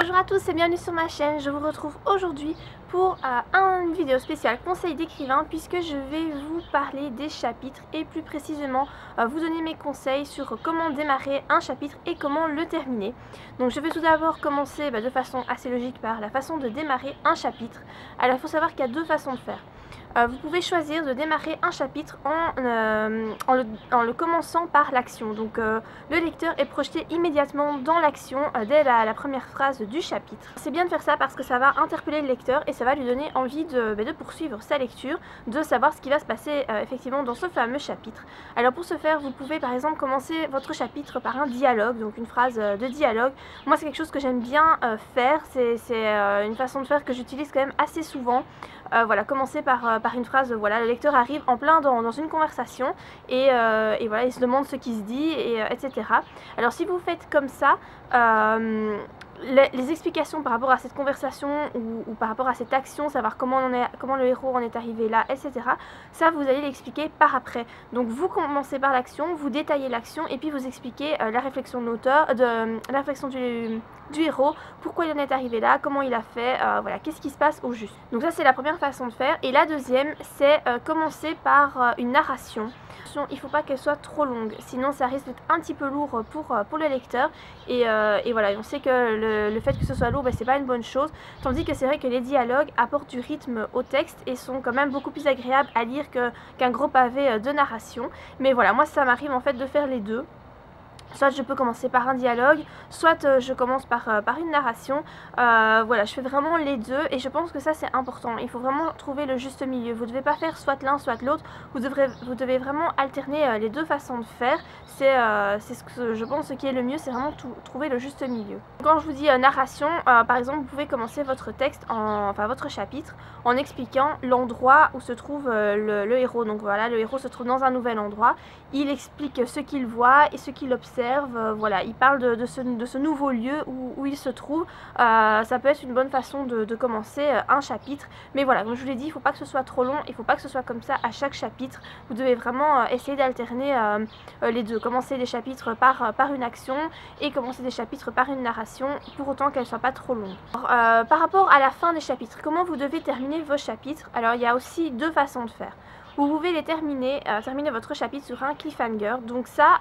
Bonjour à tous et bienvenue sur ma chaîne. Je vous retrouve aujourd'hui pour une vidéo spéciale conseil d'écrivain, puisque je vais vous parler des chapitres et plus précisément vous donner mes conseils sur comment démarrer un chapitre et comment le terminer. Donc je vais tout d'abord commencer de façon assez logique par la façon de démarrer un chapitre. Alors il faut savoir qu'il y a deux façons de faire. Vous pouvez choisir de démarrer un chapitre en le commençant par l'action. Donc le lecteur est projeté immédiatement dans l'action dès la première phrase du chapitre. C'est bien de faire ça parce que ça va interpeller le lecteur et ça va lui donner envie de poursuivre sa lecture, de savoir ce qui va se passer effectivement dans ce fameux chapitre. Alors pour ce faire, vous pouvez par exemple commencer votre chapitre par un dialogue, donc une phrase de dialogue. Moi c'est quelque chose que j'aime bien faire, c'est une façon de faire que j'utilise quand même assez souvent. Voilà, commencer par une phrase, voilà, le lecteur arrive en plein dans une conversation et voilà, il se demande ce qui se dit, etc. Alors si vous faites comme ça, les explications par rapport à cette conversation ou par rapport à cette action, savoir comment le héros en est arrivé là, etc. Ça, vous allez l'expliquer par après. Donc vous commencez par l'action, vous détaillez l'action et puis vous expliquez la réflexion de l'auteur, la réflexion du héros, pourquoi il en est arrivé là, comment il a fait, voilà, qu'est-ce qui se passe au juste. Donc ça c'est la première façon de faire. Et la deuxième, c'est commencer par une narration. Il ne faut pas qu'elle soit trop longue, sinon ça risque d'être un petit peu lourd pour le lecteur. Et voilà, on sait que le fait que ce soit lourd, c'est pas une bonne chose. Tandis que c'est vrai que les dialogues apportent du rythme au texte et sont quand même beaucoup plus agréables à lire qu'un gros pavé de narration. Mais voilà, moi ça m'arrive en fait de faire les deux. Soit je peux commencer par un dialogue, soit je commence par une narration. Voilà, je fais vraiment les deux et je pense que ça c'est important. Il faut vraiment trouver le juste milieu. Vous ne devez pas faire soit l'un soit l'autre. Vous devez vraiment alterner les deux façons de faire. C'est ce que je pense qui est le mieux, c'est vraiment trouver le juste milieu. Quand je vous dis narration, par exemple, vous pouvez commencer votre texte, votre chapitre, en expliquant l'endroit où se trouve le héros. Donc voilà, le héros se trouve dans un nouvel endroit. Il explique ce qu'il voit et ce qu'il observe. Voilà, il parle de ce nouveau lieu où il se trouve. Ça peut être une bonne façon de commencer un chapitre. Mais voilà, comme je vous l'ai dit, il ne faut pas que ce soit trop long. Il ne faut pas que ce soit comme ça à chaque chapitre. Vous devez vraiment essayer d'alterner les deux. Commencer des chapitres par une action et commencer des chapitres par une narration, pour autant qu'elle ne soit pas trop longue. Alors, par rapport à la fin des chapitres, comment vous devez terminer vos chapitres? Alors il y a aussi deux façons de faire. Vous pouvez les terminer votre chapitre sur un cliffhanger. Donc ça,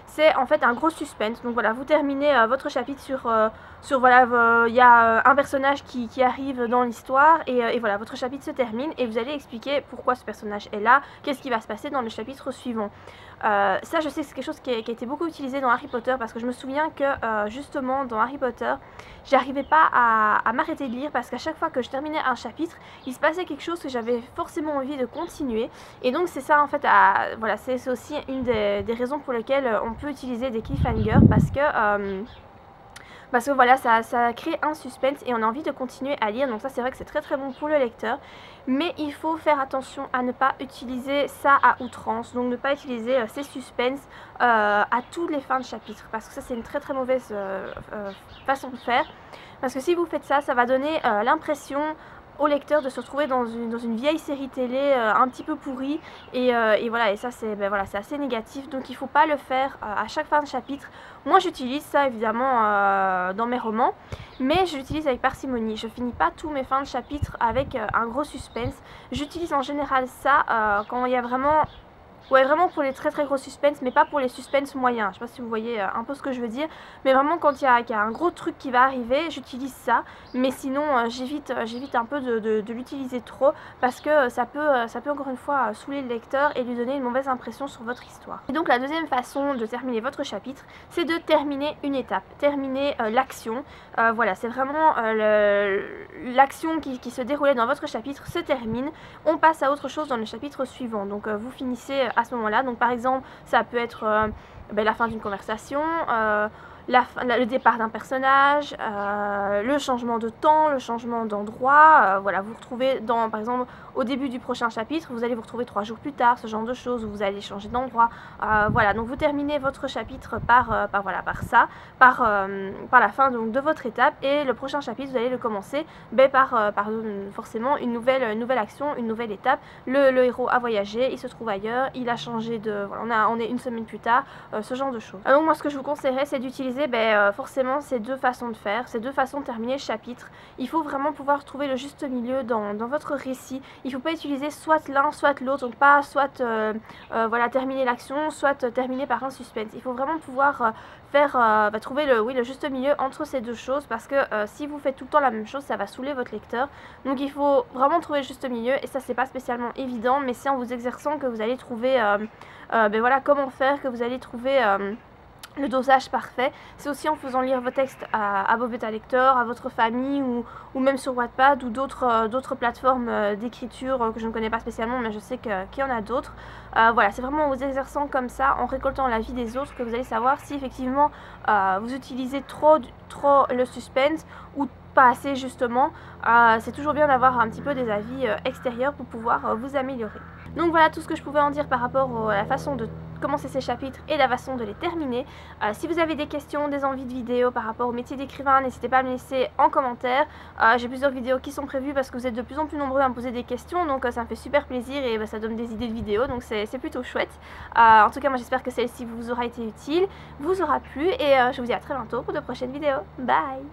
c'est en fait un gros suspense. Donc voilà, vous terminez votre chapitre sur voilà, il y a un personnage qui arrive dans l'histoire et voilà, votre chapitre se termine et vous allez expliquer pourquoi ce personnage est là, qu'est-ce qui va se passer dans le chapitre suivant. Ça, je sais que c'est quelque chose qui a été beaucoup utilisé dans Harry Potter parce que je me souviens que justement dans Harry Potter, j'arrivais pas à m'arrêter de lire parce qu'à chaque fois que je terminais un chapitre, il se passait quelque chose que j'avais forcément envie de continuer. Et donc c'est ça en fait, voilà, c'est aussi une des raisons pour lesquelles on peut utiliser des cliffhangers parce que voilà, ça crée un suspense et on a envie de continuer à lire. Donc ça c'est vrai que c'est très bon pour le lecteur. Mais il faut faire attention à ne pas utiliser ça à outrance. Donc ne pas utiliser ces suspens à toutes les fins de chapitre. Parce que ça c'est une très mauvaise façon de faire. Parce que si vous faites ça, ça va donner l'impression au lecteur de se retrouver dans une vieille série télé un petit peu pourrie et voilà, et ça c'est voilà, c'est assez négatif. Donc il faut pas le faire à chaque fin de chapitre. Moi j'utilise ça évidemment dans mes romans, mais je l'utilise avec parcimonie. Je finis pas tous mes fins de chapitre avec un gros suspense. J'utilise en général ça quand il y a vraiment... Ouais, vraiment pour les très gros suspens, mais pas pour les suspens moyens. Je sais pas si vous voyez un peu ce que je veux dire. Mais vraiment quand il y a un gros truc qui va arriver, j'utilise ça. Mais sinon, j'évite un peu de l'utiliser trop parce que ça peut encore une fois saouler le lecteur et lui donner une mauvaise impression sur votre histoire. Et donc la deuxième façon de terminer votre chapitre, c'est de terminer une étape, terminer l'action. Voilà, c'est vraiment l'action qui se déroulait dans votre chapitre se termine. On passe à autre chose dans le chapitre suivant. Donc vous finissez à ce moment-là. Donc par exemple, ça peut être la fin d'une conversation, le départ d'un personnage, le changement de temps, le changement d'endroit. Voilà, vous vous retrouvez par exemple au début du prochain chapitre, vous allez vous retrouver 3 jours plus tard, ce genre de choses, où vous allez changer d'endroit. Voilà, donc vous terminez votre chapitre par la fin donc, de votre étape, et le prochain chapitre vous allez le commencer par forcément une nouvelle action, une nouvelle étape. Le héros a voyagé, il se trouve ailleurs, il a changé de... Voilà, on est une semaine plus tard, ce genre de choses. Donc moi ce que je vous conseillerais, c'est d'utiliser utiliser forcément ces deux façons de faire, ces deux façons de terminer le chapitre. Il faut vraiment pouvoir trouver le juste milieu dans votre récit. Il ne faut pas utiliser soit l'un, soit l'autre, donc pas soit voilà, terminer l'action, soit terminer par un suspense. Il faut vraiment pouvoir trouver le juste milieu entre ces deux choses, parce que si vous faites tout le temps la même chose, ça va saouler votre lecteur. Donc il faut vraiment trouver le juste milieu, et ça c'est pas spécialement évident, mais c'est en vous exerçant que vous allez trouver voilà, comment faire, que vous allez trouver le dosage parfait. C'est aussi en faisant lire vos textes à vos bêta-lecteurs, à votre famille, ou même sur Wattpad ou d'autres plateformes d'écriture que je ne connais pas spécialement, mais je sais qu'il y en a d'autres. Voilà, c'est vraiment en vous exerçant comme ça, en récoltant l'avis des autres, que vous allez savoir si effectivement vous utilisez trop le suspense ou pas assez justement. C'est toujours bien d'avoir un petit peu des avis extérieurs pour pouvoir vous améliorer. Donc voilà tout ce que je pouvais en dire par rapport à la façon de commencer ces chapitres et la façon de les terminer. Si vous avez des questions, des envies de vidéos par rapport au métier d'écrivain, n'hésitez pas à me laisser en commentaire. J'ai plusieurs vidéos qui sont prévues parce que vous êtes de plus en plus nombreux à me poser des questions, donc ça me fait super plaisir et ça donne des idées de vidéos, donc c'est plutôt chouette. En tout cas moi j'espère que celle-ci vous aura été utile, vous aura plu, et je vous dis à très bientôt pour de prochaines vidéos. Bye!